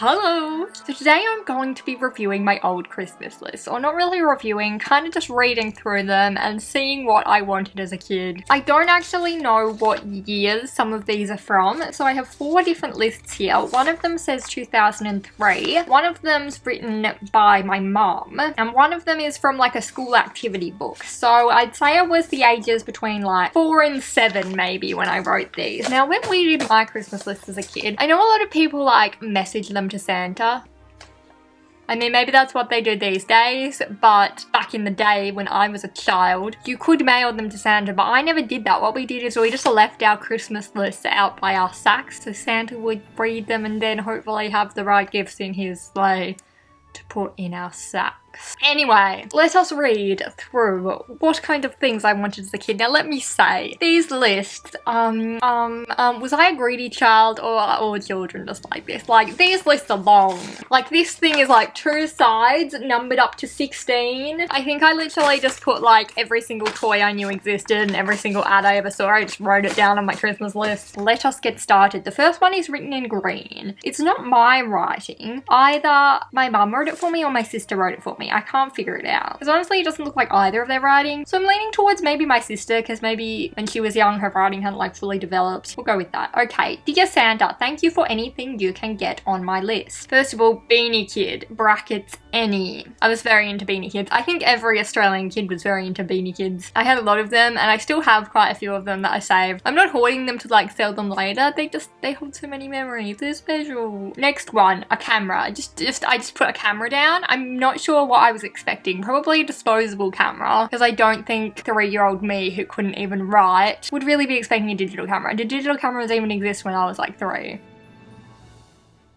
Hello! So today I'm going to be reviewing my old Christmas list, or not really reviewing, kind of just reading through them and seeing what I wanted as a kid. I don't actually know what years some of these are from, so I have 4 different lists here. One of them says 2003, one of them's written by my mom, and one of them is from like a school activity book. So I'd say I was the ages between like 4 and 7 maybe when I wrote these. Now when we did my Christmas list as a kid, I know a lot of people like message them to Santa. I mean, maybe that's what they do these days, but back in the day when I was a child, you could mail them to Santa, but I never did that. What we did is we just left our Christmas lists out by our sacks, so Santa would read them and then hopefully have the right gifts in his sleigh to put in our sacks. Anyway, let us read through what kind of things I wanted as a kid. Now let me say, these lists, was I a greedy child or are all children just like this? Like, these lists are long. Like, this thing is like 2 sides numbered up to 16. I think I literally just put like every single toy I knew existed and every single ad I ever saw. I just wrote it down on my Christmas list. Let us get started. The first one is written in green. It's not my writing. Either my mum wrote it for me or my sister wrote it for me. I can't figure it out. Because honestly, it doesn't look like either of their writing. So I'm leaning towards maybe my sister, because maybe when she was young, her writing hadn't like fully developed. We'll go with that. Okay. Dear Santa, thank you for anything you can get on my list. First of all, Beanie Kid, brackets any. I was very into Beanie Kids. I think every Australian kid was very into Beanie Kids. I had a lot of them and I still have quite a few of them that I saved. I'm not hoarding them to like sell them later. They hold so many memories. They're special. Next one, a camera. I just put a camera down. I'm not sure what I was expecting. Probably a disposable camera, because I don't think 3-year-old me who couldn't even write would really be expecting a digital camera. Did digital cameras even exist when I was like 3?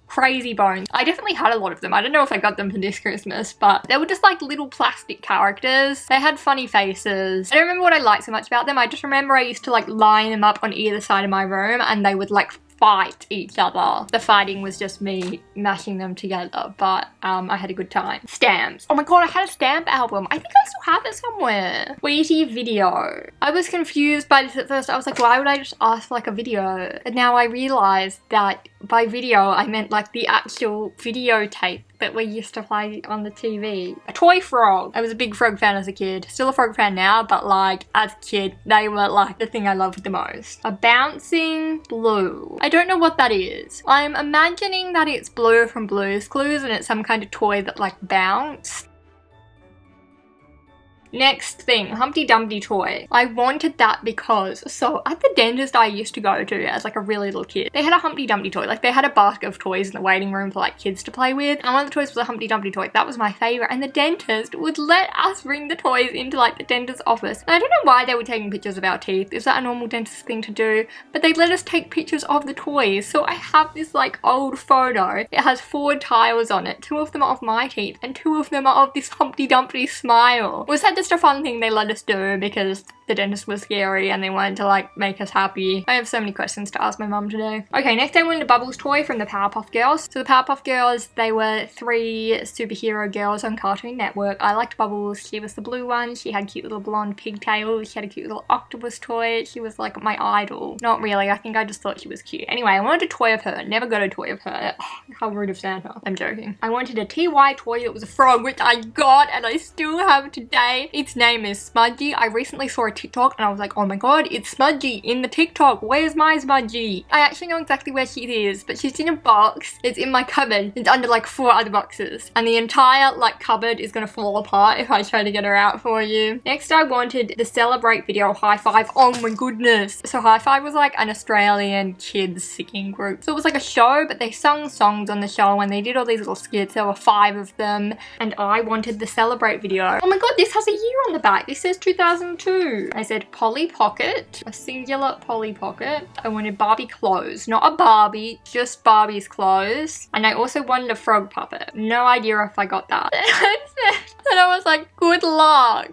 Crazy bones. I definitely had a lot of them. I don't know if I got them for this Christmas, but they were just like little plastic characters. They had funny faces. I don't remember what I liked so much about them. I just remember I used to like line them up on either side of my room and they would like fight each other. The fighting was just me mashing them together, but I had a good time. Stamps. Oh my god, I had a stamp album. I think I still have it somewhere. Tweety video. I was confused by this at first. I was like, why would I just ask for like a video? And now I realized that by video I meant like the actual videotape that we used to play on the TV. A toy frog. I was a big frog fan as a kid. Still a frog fan now, but like as a kid, they were like the thing I loved the most. A bouncing blue. I don't know what that is. I'm imagining that it's Blue from Blue's Clues and it's some kind of toy that like bounced. Next thing, Humpty Dumpty toy. I wanted that because, so at the dentist I used to go to as like a really little kid, they had a Humpty Dumpty toy. Like they had a basket of toys in the waiting room for like kids to play with. And one of the toys was a Humpty Dumpty toy. That was my favorite. And the dentist would let us bring the toys into like the dentist's office. And I don't know why they were taking pictures of our teeth. Is that a normal dentist thing to do? But they let us take pictures of the toys. So I have this like old photo. It has 4 tiles on it. 2 of them are of my teeth and 2 of them are of this Humpty Dumpty smile. Was that just a fun thing they let us do because the dentist was scary and they wanted to like make us happy? I have so many questions to ask my mum today. Okay, next I wanted a Bubbles toy from the Powerpuff Girls. So the Powerpuff Girls, they were 3 superhero girls on Cartoon Network. I liked Bubbles. She was the blue one. She had cute little blonde pigtails. She had a cute little octopus toy. She was like my idol. Not really. I think I just thought she was cute. Anyway, I wanted a toy of her. Never got a toy of her. Oh, how rude of Santa. I'm joking. I wanted a TY toy that was a frog, which I got and I still have today. Its name is Smudgy. I recently saw a TikTok and I was like, oh my god, it's Smudgy in the TikTok. Where's my Smudgy? I actually know exactly where she is, but she's in a box. It's in my cupboard. It's under like 4 other boxes. And the entire like cupboard is gonna fall apart if I try to get her out for you. Next I wanted the Celebrate video High Five. Oh my goodness. So High Five was like an Australian kids singing group. So it was like a show, but they sung songs on the show and they did all these little skits. There were 5 of them and I wanted the Celebrate video. Oh my god, this has a year on the back. This says 2002. I said Polly Pocket, a singular Polly Pocket. I wanted Barbie clothes, not a Barbie, just Barbie's clothes. And I also wanted a frog puppet. No idea if I got that. And I was like, good luck.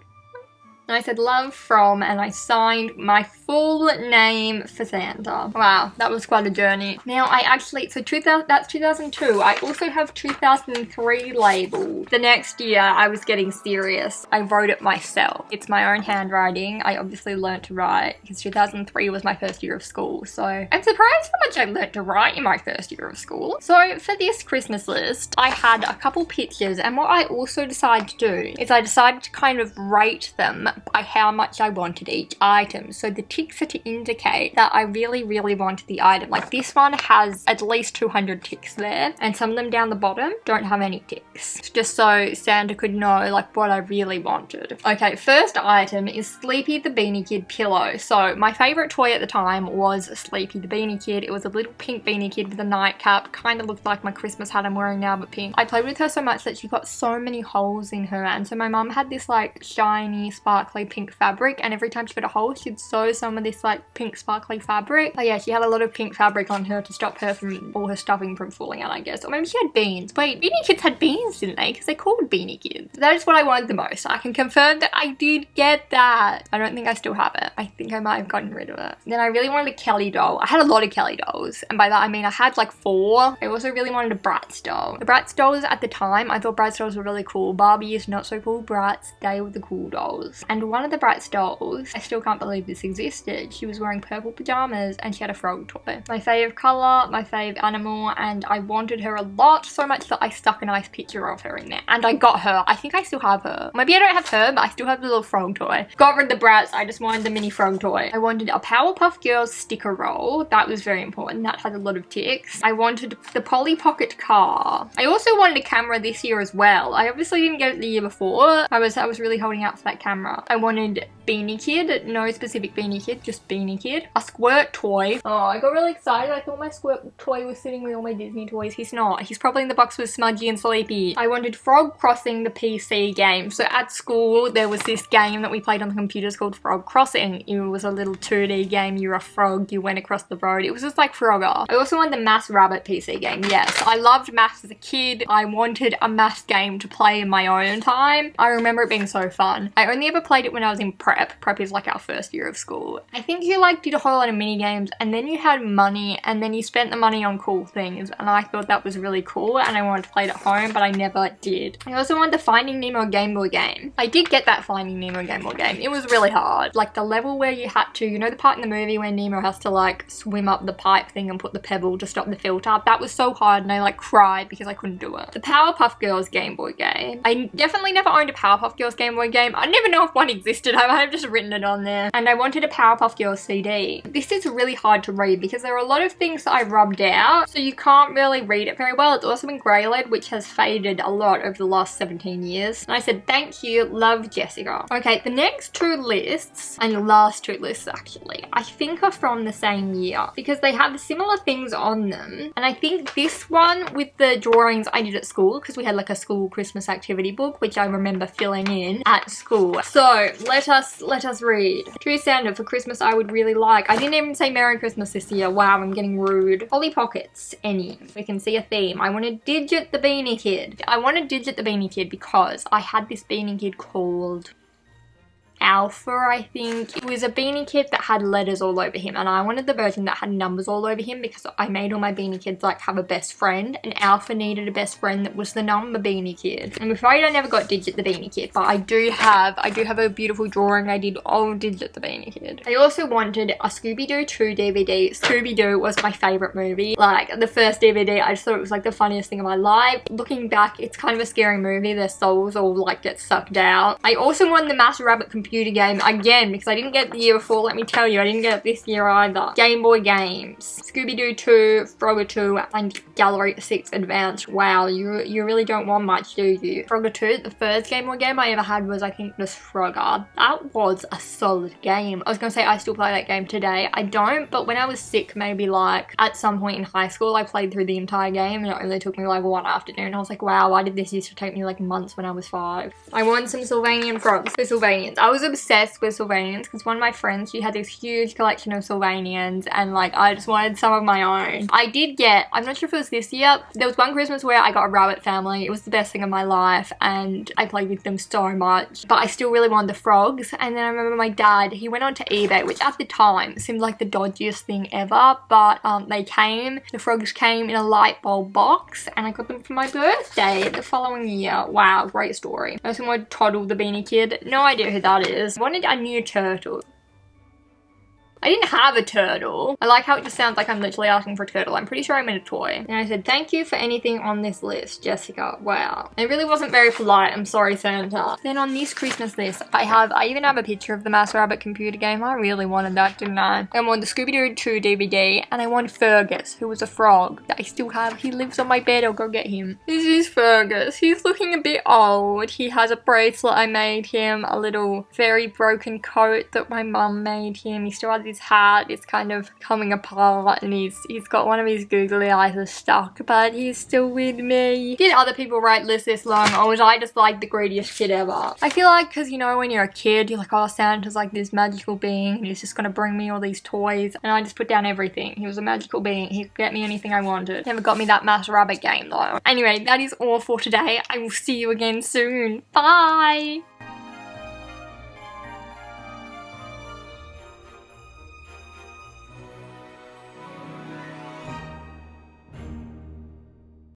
And I said love from, and I signed my full name for Santa. Wow, that was quite a journey. Now I actually, so that's 2002. I also have 2003 labeled. The next year I was getting serious. I wrote it myself. It's my own handwriting. I obviously learned to write because 2003 was my first year of school. So I'm surprised how much I learned to write in my first year of school. So for this Christmas list, I had a couple pictures, and what I also decided to do is I decided to kind of rate them by how much I wanted each item. So the ticks are to indicate that I really, really wanted the item. Like this one has at least 200 ticks there, and some of them down the bottom don't have any ticks. Just so Santa could know like what I really wanted. Okay, first item is Sleepy the Beanie Kid pillow. So my favorite toy at the time was Sleepy the Beanie Kid. It was a little pink beanie kid with a nightcap. Kind of looked like my Christmas hat I'm wearing now, but pink. I played with her so much that she got so many holes in her, and so my mum had this like shiny sparkly pink fabric, and every time she got a hole she'd sew some of this like pink sparkly fabric. Oh yeah, she had a lot of pink fabric on her to stop her from all her stuffing from falling out, I guess. Or maybe she had beans. Wait, beanie kids had beans, didn't they? Because they're called beanie kids. That is what I wanted the most. I can confirm that I did get that. I don't think I still have it. I think I might have gotten rid of it. Then I really wanted a Kelly doll. I had a lot of Kelly dolls, and by that I mean I had like 4. I also really wanted a Bratz doll. The Bratz dolls at the time, I thought Bratz dolls were really cool. Barbie is not so cool. Bratz, they were the cool dolls. And one of the Bratz dolls, I still can't believe this existed. She was wearing purple pajamas and she had a frog toy. My fave color, my fave animal, and I wanted her a lot, so much that I stuck a nice picture of her in there. And I got her. I think I still have her. Maybe I don't have her, but I still have the little frog toy. Got rid of the Bratz. I just wanted the mini frog toy. I wanted a Powerpuff Girls sticker roll. That was very important. That had a lot of ticks. I wanted the Polly Pocket car. I also wanted a camera this year as well. I obviously didn't get it the year before. I was really holding out for that camera. I wanted Beanie Kid. No specific Beanie Kid, just Beanie Kid. A squirt toy. Oh, I got really excited. I thought my squirt toy was sitting with all my Disney toys. He's not. He's probably in the box with Smudgy and Sleepy. I wanted Frog Crossing, the PC game. So at school, there was this game that we played on the computers called Frog Crossing. It was a little 2D game. You're a frog. You went across the road. It was just like Frogger. I also wanted the Mass Rabbit PC game. Yes, I loved maths as a kid. I wanted a maths game to play in my own time. I remember it being so fun. I only ever played it when I was in prep. Prep is like our first year of school. I think you like did a whole lot of mini games, and then you had money, and then you spent the money on cool things, and I thought that was really cool, and I wanted to play it at home, but I never did. I also wanted the Finding Nemo Game Boy game. I did get that Finding Nemo Game Boy game. It was really hard. Like the level where you had to, you know the part in the movie where Nemo has to like swim up the pipe thing and put the pebble to stop the filter? That was so hard, and I like cried because I couldn't do it. The Powerpuff Girls Game Boy game. I definitely never owned a Powerpuff Girls Game Boy game. I never know if one existed. I might have just written it on there. And I wanted a Powerpuff Girls CD. This is really hard to read because there are a lot of things that I rubbed out, so you can't really read it very well. It's also been grey lead, which has faded a lot over the last 17 years. And I said, thank you, love Jessica. Okay, the next 2 lists, and the last 2 lists actually, I think are from the same year because they have similar things on them. And I think this one with the drawings I did at school, because we had like a school Christmas activity book, which I remember filling in at school. So let us read. To Santa, for Christmas I would really like. I didn't even say Merry Christmas this year. Wow, I'm getting rude. Polly Pockets, any. We can see a theme. I wanted Digit the Beanie Kid. I wanted Digit the Beanie Kid because I had this Beanie Kid called Alpha, I think. It was a beanie kid that had letters all over him, and I wanted the version that had numbers all over him because I made all my beanie kids like have a best friend, and Alpha needed a best friend that was the number beanie kid. I'm afraid I never got Digit the Beanie Kid, but I do have a beautiful drawing I did of Digit the Beanie Kid. I also wanted a Scooby-Doo 2 DVD. Scooby-Doo was my favorite movie. Like the first DVD, I just thought it was like the funniest thing of my life. Looking back, it's kind of a scary movie. Their souls all like get sucked out. I also wanted the Master Rabbit computer game again because I didn't get it the year before. Let me tell you, I didn't get it this year either. Game Boy games. Scooby-Doo 2, Frogger 2, and Gallery 6 Advanced. Wow, you really don't want much, do you? Frogger 2, the first Game Boy game I ever had was, I think, just Frogger. That was a solid game. I was gonna say I still play that game today. I don't, but when I was sick, maybe like at some point in high school, I played through the entire game, and it only took me like 1 afternoon. I was like, wow, why did this used to take me like months when I was 5? I want some Sylvanian frogs for Sylvanians. I was was obsessed with Sylvanians because one of my friends, she had this huge collection of Sylvanians, and like I just wanted some of my own. I did get, I'm not sure if it was this year, there was one Christmas where I got a rabbit family. It was the best thing of my life and I played with them so much, but I still really wanted the frogs. And then I remember my dad, he went onto eBay, which at the time seemed like the dodgiest thing ever, but the frogs came in a light bulb box and I got them for my birthday the following year. Wow, great story. I also wanted Toddle the Beanie Kid. No idea who that is. I wanted a new turtle. I didn't have a turtle. I like how it just sounds like I'm literally asking for a turtle. I'm pretty sure I meant a toy. And I said, thank you for anything on this list, Jessica. Wow. It really wasn't very polite. I'm sorry, Santa. Then on this Christmas list, I even have a picture of the Master Rabbit computer game. I really wanted that, didn't I? I wanted the Scooby-Doo 2 DVD, and I wanted Fergus, who was a frog that I still have. He lives on my bed. I'll go get him. This is Fergus. He's looking a bit old. He has a bracelet I made him, a little very broken coat that my mum made him. He still has his hat, it's kind of coming apart, and he's got one of his googly eyes is stuck, but he's still with me. Did other people write lists this long, or was I just like the greediest kid ever? I feel like, because you know when you're a kid, you're like, oh, Santa's like this magical being and he's just gonna bring me all these toys, and I just put down everything. He was a magical being. He could get me anything I wanted. Never got me that Master Rabbit game though. Anyway, that is all for today. I will see you again soon. Bye!